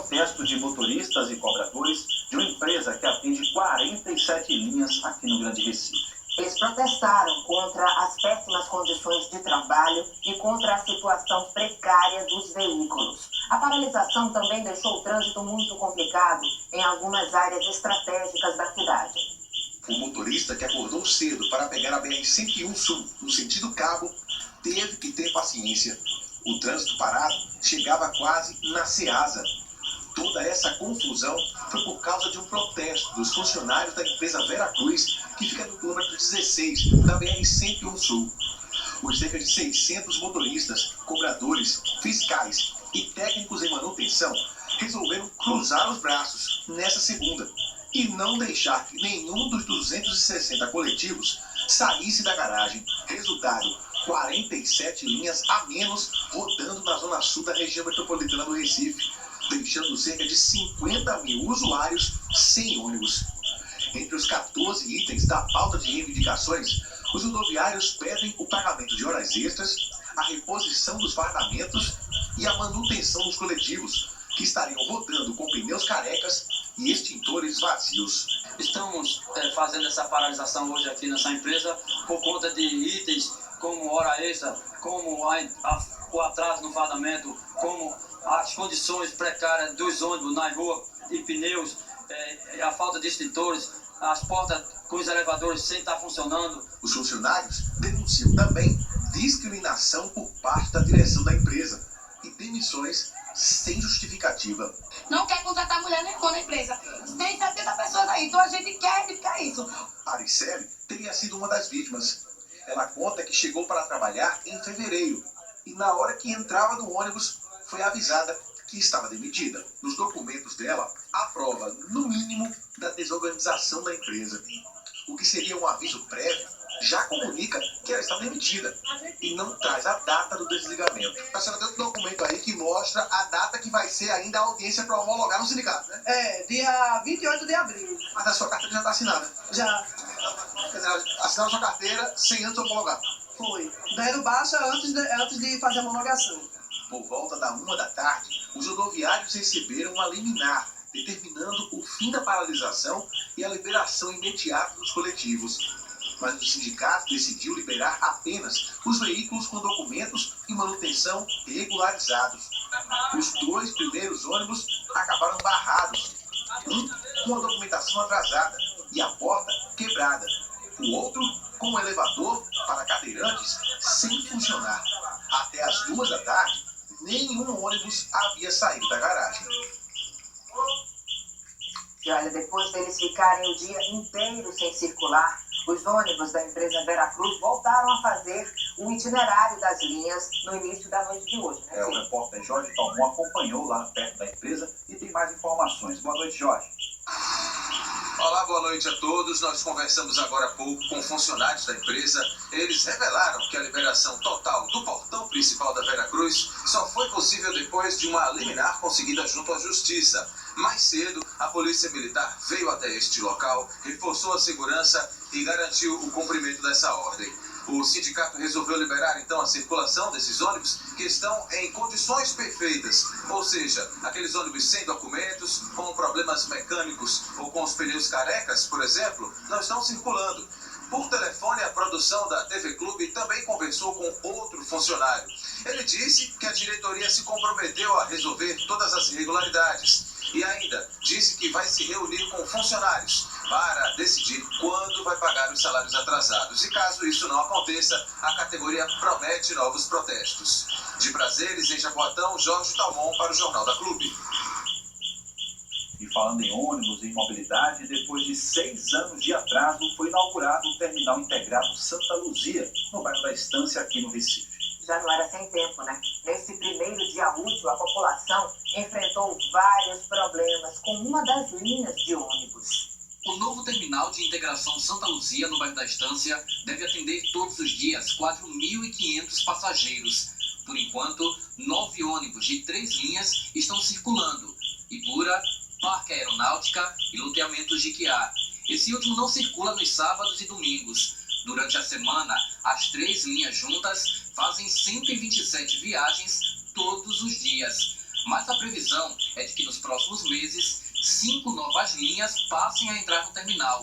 protesto de motoristas e cobradores de uma empresa que atende 47 linhas aqui no Grande Recife. Eles protestaram contra as péssimas condições de trabalho e contra a situação precária dos veículos. A paralisação também deixou o trânsito muito complicado em algumas áreas estratégicas da cidade. O motorista que acordou cedo para pegar a BR-101 Sul, no sentido Cabo, teve que ter paciência. O trânsito parado chegava quase na Ceasa. Toda essa confusão foi por causa de um protesto dos funcionários da empresa Veracruz, que fica no quilômetro 16 da BR-101 Sul. Os cerca de 600 motoristas, cobradores, fiscais e técnicos em manutenção resolveram cruzar os braços nessa segunda e não deixar que nenhum dos 260 coletivos saísse da garagem. Resultado, 47 linhas a menos rodando na zona sul da região metropolitana do Recife, deixando cerca de 50 mil usuários sem ônibus. Entre os 14 itens da pauta de reivindicações, os rodoviários pedem o pagamento de horas extras, a reposição dos fardamentos e a manutenção dos coletivos, que estariam rodando com pneus carecas e extintores vazios. Estamos fazendo essa paralisação hoje aqui nessa empresa por conta de itens como hora extra, como o atraso no fardamento, como as condições precárias dos ônibus na rua e pneus, a falta de extintores, as portas com os elevadores sem estar funcionando. Os funcionários denunciam também discriminação por parte da direção da empresa e demissões sem justificativa. Não quer contratar mulher nenhuma na empresa. Tem 70 pessoas aí, então a gente quer edificar isso. Aricele teria sido uma das vítimas. Ela conta que chegou para trabalhar em fevereiro e na hora que entrava no ônibus foi avisada que estava demitida. Nos documentos dela, há prova, no mínimo, da desorganização da empresa. O que seria um aviso prévio já comunica que ela está demitida e não traz a data do desligamento. A senhora tem outro documento aí que mostra a data que vai ser ainda a audiência para homologar no sindicato, né? Dia 28 de abril. Mas a sua carteira já está assinada. Já. Quer dizer, assinaram a sua carteira sem antes homologar. Foi. Deram baixa antes de fazer a homologação. Por volta da 1 da tarde, os rodoviários receberam uma liminar, determinando o fim da paralisação e a liberação imediata dos coletivos. Mas o sindicato decidiu liberar apenas os veículos com documentos e manutenção regularizados. Os 2 primeiros ônibus acabaram barrados, um com a documentação atrasada e a porta quebrada, o outro com o elevador para cadeirantes sem funcionar. Até as 2 da tarde, nenhum ônibus havia saído da garagem. E olha, depois deles ficarem o dia inteiro sem circular, os ônibus da empresa Veracruz voltaram a fazer o itinerário das linhas no início da noite de hoje, né? O repórter Jorge Talmon acompanhou lá perto da empresa e tem mais informações. Boa noite, Jorge. Olá, boa noite a todos. Nós conversamos agora há pouco com funcionários da empresa. Eles revelaram que a liberação total do portão principal da Veracruz só foi possível depois de uma liminar conseguida junto à Justiça. Mais cedo, a Polícia Militar veio até este local, reforçou a segurança e garantiu o cumprimento dessa ordem. O sindicato resolveu liberar, então, a circulação desses ônibus que estão em condições perfeitas, ou seja, aqueles ônibus sem documentos, com problemas mecânicos ou com os pneus carecas, por exemplo, não estão circulando. Por telefone, a produção da TV Clube também conversou com outro funcionário. Ele disse que a diretoria se comprometeu a resolver todas as irregularidades e ainda disse que vai se reunir com funcionários para decidir quando vai pagar os salários atrasados. E caso isso não aconteça, a categoria promete novos protestos. De Prazeres, em Jaboatão, Jorge Talmon para o Jornal da Clube. E falando em ônibus e mobilidade, depois de 6 anos de atraso, foi inaugurado o Terminal Integrado Santa Luzia, no bairro da Estância, aqui no Recife. Já não era sem tempo, né? Nesse primeiro dia útil, a população enfrentou vários problemas com uma das linhas de ônibus. O novo terminal de integração Santa Luzia, no bairro da Estância, deve atender todos os dias 4.500 passageiros. Por enquanto, 9 ônibus de 3 linhas estão circulando: Ibura, Parque Aeronáutica e Loteamento Jiquiá. Esse último não circula nos sábados e domingos. Durante a semana, as 3 linhas juntas fazem 127 viagens todos os dias. Mas a previsão é de que nos próximos meses, 5 novas linhas passem a entrar no terminal.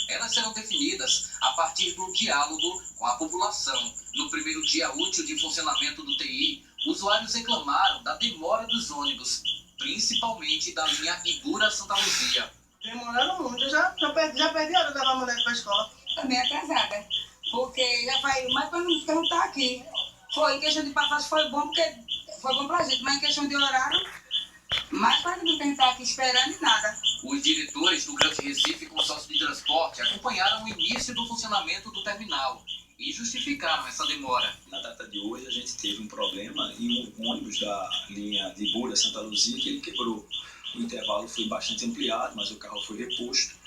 Elas serão definidas a partir do diálogo com a população. No primeiro dia útil de funcionamento do TI, usuários reclamaram da demora dos ônibus, principalmente da linha Ibura-Santa Luzia. Demoraram muito, já perdi a hora de levar a mulher para a escola. Também atrasada, porque já faz mais para não estar aqui. Foi, em questão de passagem foi bom, porque foi bom pra gente, mas em questão de horário, mais para não tentar aqui esperando e nada. Os diretores do Grande Recife Consórcio de Transporte acompanharam o início do funcionamento do terminal e justificaram essa demora. Na data de hoje, a gente teve um problema em um ônibus da linha de Ibura-Santa Luzia que ele quebrou. O intervalo foi bastante ampliado, mas o carro foi reposto.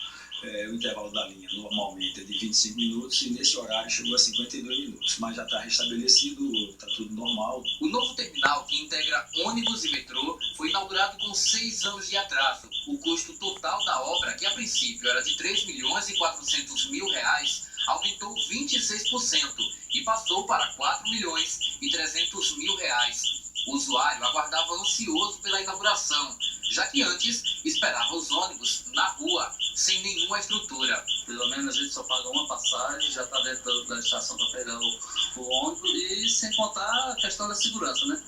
O intervalo da linha normalmente é de 25 minutos e nesse horário chegou a 52 minutos, mas já está restabelecido, está tudo normal. O novo terminal, que integra ônibus e metrô, foi inaugurado com 6 anos de atraso. O custo total da obra, que a princípio era de R$ 3.400.000, aumentou 26% e passou para R$ 4.300.000. O usuário aguardava ansioso pela inauguração, já que antes esperava os ônibus na rua, sem nenhuma estrutura. Pelo menos a gente só paga uma passagem, já está dentro da estação para pegar o ônibus e sem contar a questão da segurança, né?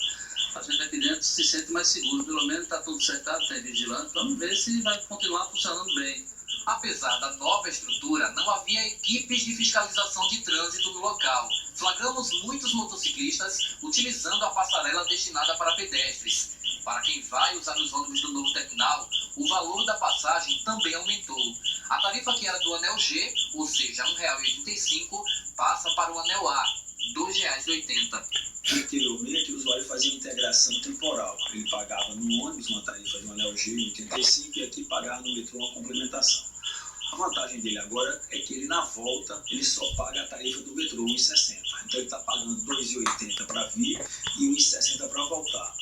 A gente aqui dentro se sente mais seguro, pelo menos está tudo cercado, tem vigilante, vamos ver se vai continuar funcionando bem. Apesar da nova estrutura, não havia equipes de fiscalização de trânsito no local. Flagramos muitos motociclistas utilizando a passarela destinada para pedestres. Para quem vai usar os ônibus do novo terminal, o valor da passagem também aumentou. A tarifa que era do anel G, ou seja, R$ 1,85, passa para o anel A, R$ 2,80. Anteriormente, o usuário fazia integração temporal. Ele pagava no ônibus uma tarifa do anel G, 85, e aqui pagava no metrô uma complementação. A vantagem dele agora é que ele, na volta, ele só paga a tarifa do metrô, R$ 1,60. Então ele está pagando R$ 2,80 para vir e R$ 1,60 para voltar.